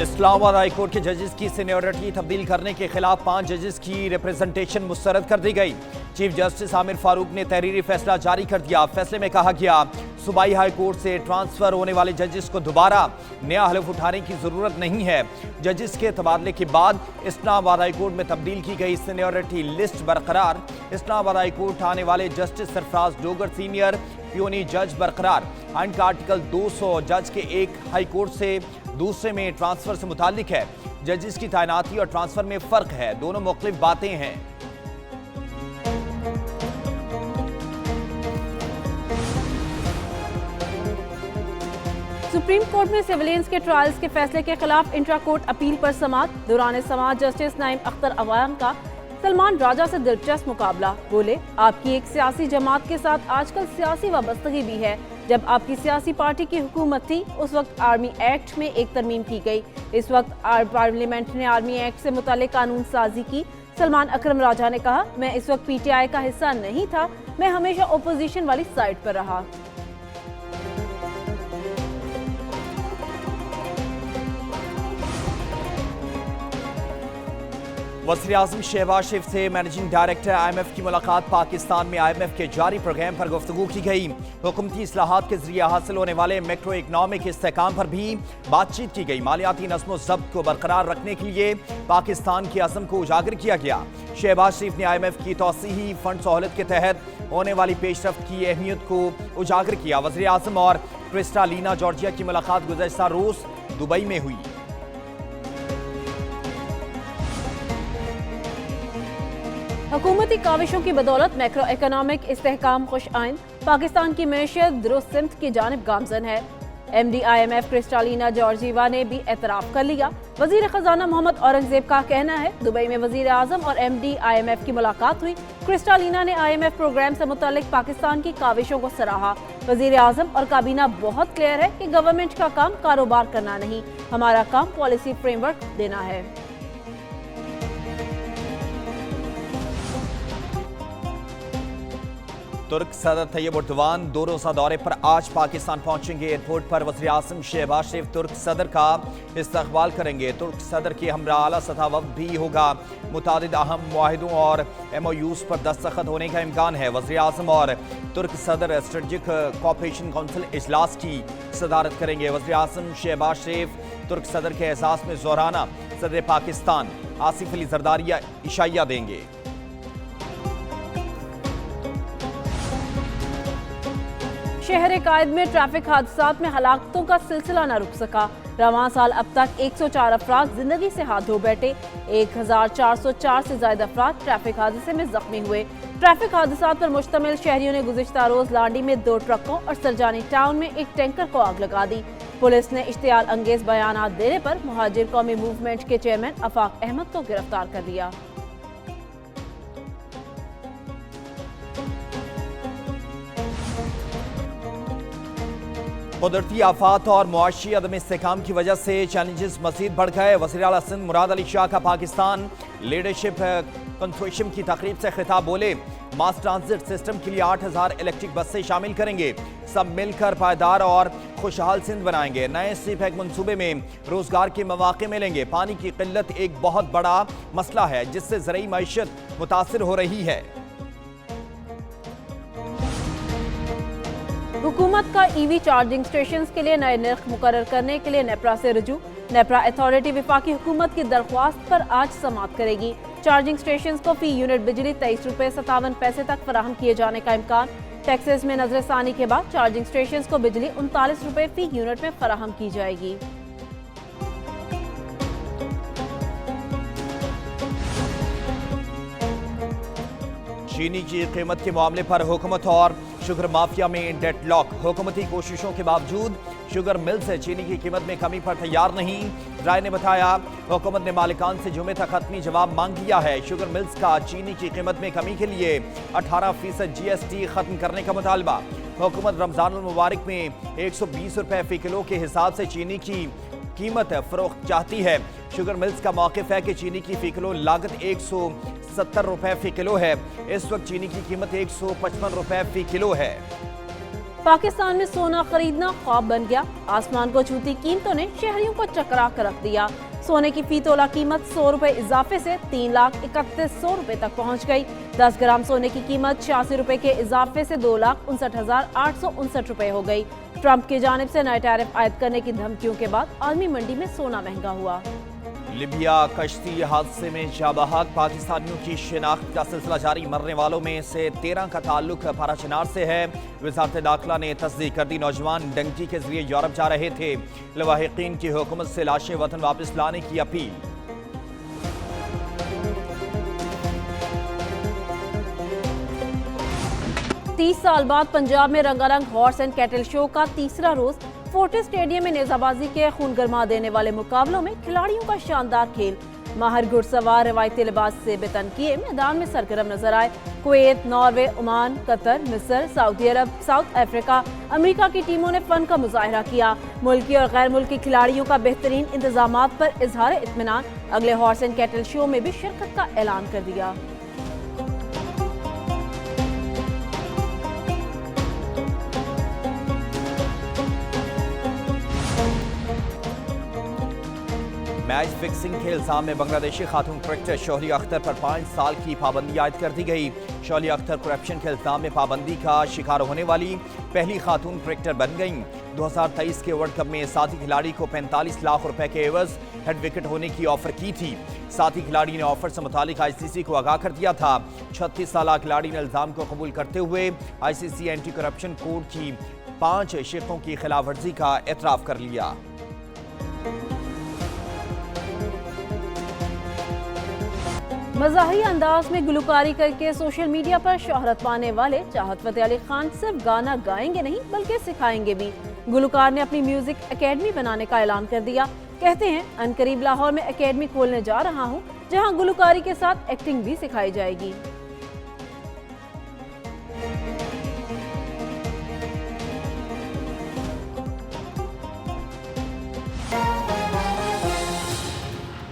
Islamabad high court के जजेस की सीनियरिटी तब्दील करने के खिलाफ 5 जजेस की रिप्रेजेंटेशन मुस्तरद कर दी गई। चीफ जस्टिस आमिर फारूक ने तहरीरी फैसला जारी कर दिया। फैसले में कहा गया, सूबाई हाई कोर्ट से ट्रांसफर होने वाले जजेस को दोबारा नया हलफ उठाने की जरूरत नहीं है। जजेस के तबादले के बाद इस्लामाबाद हाई कोर्ट में तब्दील की गई सीनियरिटी लिस्ट बरकरार। इस्लामाबाद हाई कोर्ट आने वाले justice Sarfaraz Dogar senior peony जज बरकरार। आइन का आर्टिकल 200 जज के एक हाई कोर्ट से दूसरे में ट्रांसफर से मुताल्लिक है। जजेस की तैनाती और ट्रांसफर में फर्क है, दोनों मुख्तलिफ बातें हैं। सुप्रीम कोर्ट में सिविलियंस के ट्रायल्स के फैसले के खिलाफ इंट्रा कोर्ट अपील पर समाअत। दौरान समाअत जस्टिस नाइम अख्तर अवान का सलमान राजा से दिलचस्प मुकाबला। बोले, आपकी एक सियासी जमात के साथ आजकल सियासी वाबस्तगी भी है। जब आपकी सियासी पार्टी की हुकूमत थी उस वक्त आर्मी एक्ट में एक तरमीम की गई। इस वक्त पार्लियामेंट ने आर्मी एक्ट से मुताल्लिक कानून साजी की। सलमान अकरम राजा ने कहा, मैं इस वक्त PTI का हिस्सा नहीं था, मैं हमेशा ओपोजिशन वाली साइड पर रहा। वज़ीर-ए-आज़म शहबाज शरीफ से मैनेजिंग डायरेक्टर IMF की मुलाकात। पाकिस्तान में IMF के जारी प्रोग्राम पर गुफ्तगू की गई। हुकूमती इस्लाहात के जरिए हासिल होने वाले मैक्रो इकनॉमिक इस्तेहकाम पर भी बातचीत की गई। मालियाती नज़्म ज़ब्त को बरकरार रखने के लिए पाकिस्तान के अज़्म को उजागर किया गया। शहबाज शरीफ ने IMF की तौसीही फंड सहूलत के तहत होने वाली पेशरफ्त की अहमियत को उजागर किया। वज़ीर-ए-आज़म और क्रिस्टालिना जॉर्जिया की मुलाकात गुज़श्ता रोज़ दुबई में हुई। हुकूमती काविशों की बदौलत मैक्रो इकोनॉमिक इस्तेहकाम खुश आइन। पाकिस्तान की मैशियत दुरुस्त सिमत की जानिब गामजन है। MD IMF क्रिस्टालिना जॉर्जिवा ने भी एतराफ़ कर लिया। वजीर खजाना मोहम्मद औरंगजेब का कहना है, दुबई में वजीर आज़म और MD IMF की मुलाकात हुई। क्रिस्टालिना ने IMF प्रोग्राम से मुताल्लिक पाकिस्तान की काविशों को सराहा। वजीर आज़म और काबीना बहुत क्लियर है कि गवर्नमेंट का काम कारोबार करना नहीं, हमारा काम पॉलिसी फ्रेमवर्क देना है। तुर्क सदर तैयब एर्दोगान 2 रोज़ा दौरे पर आज पाकिस्तान पहुंचेंगे। एयरपोर्ट पर वज़ीर-ए-आज़म शहबाज शरीफ तुर्क सदर का इस्तकबाल करेंगे। तुर्क सदर के हमरा आला सतह वफ़द भी होगा। मुतादिद अहम मुआहिदों और MOUs पर दस्तखत होने का इम्कान है। वज़ीर-ए-आज़म और तुर्क सदर स्ट्रेटजिक कोऑपरेशन काउंसिल इजलास की सदारत करेंगे। वज़ीर-ए-आज़म शहबाज शरीफ तुर्क सदर के एहसास में ज़ोराना सदर पाकिस्तान आसिफ अली जरदारी इशाइया देंगे। शहर कायद में ट्रैफिक हादसात में हलाकतों का सिलसिला न रुक सका। रवां साल अब तक 104 अफराद जिंदगी से हाथ धो बैठे। 1404 से ज्यादा अफराद ट्रैफिक हादसे में जख्मी हुए। ट्रैफिक हादसात पर मुश्तमिल शहरियों ने गुज़िश्ता रोज लांडी में 2 ट्रकों और सरजानी टाउन में एक टैंकर को आग लगा दी। पुलिस ने इश्तियाल अंगेज बयानात देने पर मुहाजिर कौमी मूवमेंट के चेयरमैन आफाक अहमद को गिरफ्तार कर लिया। कुदरती आफात और मुआशी अदम इस्तेहकाम की वजह से चैलेंजेस मजीद बढ़ गए। वज़ीर आला सिंध मुराद अली शाह का पाकिस्तान लीडरशिप कंसोर्शियम की तकरीब से खिताब। बोले, मास ट्रांजिट सिस्टम के लिए 8000 इलेक्ट्रिक बसें शामिल करेंगे। सब मिलकर पायदार और खुशहाल सिंध बनाएंगे। नए सीपैक मंसूबे में रोजगार के मौके मिलेंगे। पानी की किल्लत एक बहुत बड़ा मसला है जिससे ज़रूरी मईशत मुतासिर हो रही है। हुकूमत का EV चार्जिंग स्टेशन के लिए नए नर्ख मुकर्रर करने के लिए नेपरा से रुजू। नेपरा अथॉरिटी वफाकी हुकूमत की दरख्वास्त पर आज समाअत करेगी। चार्जिंग स्टेशन को फी यूनिट बिजली 23 रुपये 57 पैसे तक फराहम किए जाने का इम्कान। टैक्सेस में नजरसानी के बाद चार्जिंग स्टेशन को बिजली 39 रुपये फी यूनिट में फराहम की जाएगी। चीनी की कीमत के मामले पर हुकूमत और शुगर माफिया में डेडलॉक। हुकूमती कोशिशों के बावजूद शुगर मिल से चीनी की कीमत में कमी पर तैयार नहीं। राय ने बताया, हुकूमत ने मालिकान से जुमे तक खत्मी जवाब मांग लिया है। शुगर मिल्स का चीनी की कीमत में कमी के लिए 18% GST खत्म करने का मुतालबा। हुकूमत रमजान मुबारक में 120 रुपये फी किलो के हिसाब से चीनी की कीमत फरोख्त चाहती है। शुगर मिल्स का मौक़िफ़ है कि चीनी की फी किलो लागत 170 रुपये फी किलो है। इस वक्त चीनी की कीमत 155 रुपये फी किलो है। पाकिस्तान में सोना खरीदना ख्वाब बन गया। आसमान को छूती कीमतों ने शहरियों को चकरा कर रख दिया। सोने की फी तोला कीमत 100 रुपए इजाफे से 3,31,100 रुपए तक पहुंच गई। 10 ग्राम सोने की कीमत 86 रुपए के इजाफे से 2,59,859 रुपए हो गई। ट्रंप की जानिब से नए टैरिफ आयद करने की धमकियों के बाद आलमी मंडी में सोना महंगा हुआ। लिबिया कश्ती हादसे में जाबहक पाकिस्तानियों की शिनाख्त का सिलसिला जारी। मरने वालों में से 13 का ताल्लुक फराचनार से है। वजारत दाखिला ने तस्दीक कर दी। नौजवान डंकी के जरिए यूरोप जा रहे थे। लवाहिकीन की हुकूमत से लाशें वतन वापस लाने की अपील। तीस साल बाद पंजाब में रंगारंग हॉर्स एंड कैटल शो का तीसरा रोज फोर्टिस स्टेडियम में नेजाबाजी के खून गरमा देने वाले मुकाबलों में खिलाड़ियों का शानदार खेल। माहिर घुड़सवार रवायती लिबास से बेतन किए मैदान में सरगर्म नजर आए। कुवैत, नॉर्वे, ओमान, कतर, मिस्र, सऊदी अरब, साउथ अफ्रीका, अमेरिका की टीमों ने फन का मुजाहरा किया। मुल्की और गैर मुल्की खिलाड़ियों का बेहतरीन इंतजामात पर इजहार इत्मीनान। अगले हॉर्स एंड कैटल शो में भी शिरकत का ऐलान कर दिया। मैच फिक्सिंग के इल्जाम में बांग्लादेशी खातून क्रिकेटर शोहलिया अख्तर पर 5 साल की पाबंदी आयद कर दी गई। शोहलिया अख्तर करप्शन के इल्जाम में पाबंदी का शिकार होने वाली पहली खातून क्रिकेटर बन गईं। 2023 के वर्ल्ड कप में साथी खिलाड़ी को 45 लाख रुपए के एवज हेड विकेट होने की ऑफर की थी। साथी खिलाड़ी ने ऑफर से मुतालिक आईसीसी को आगाह कर दिया था। 36 साल खिलाड़ी ने इल्जाम को कबूल करते हुए आईसीसी एंटी करप्शन कोड की 5 शिकों की खिलाफ वर्जी का एतराफ कर लिया। मज़ाही अंदाज में गुलकारी करके सोशल मीडिया पर शोहरत पाने वाले चाहत फतेह अली खान सिर्फ गाना गाएंगे नहीं बल्कि सिखाएंगे भी। गुलकार ने अपनी म्यूजिक एकेडमी बनाने का ऐलान कर दिया। कहते हैं अनकरीब लाहौर में एकेडमी खोलने जा रहा हूं, जहां गुलकारी के साथ एक्टिंग भी सिखाई जाएगी।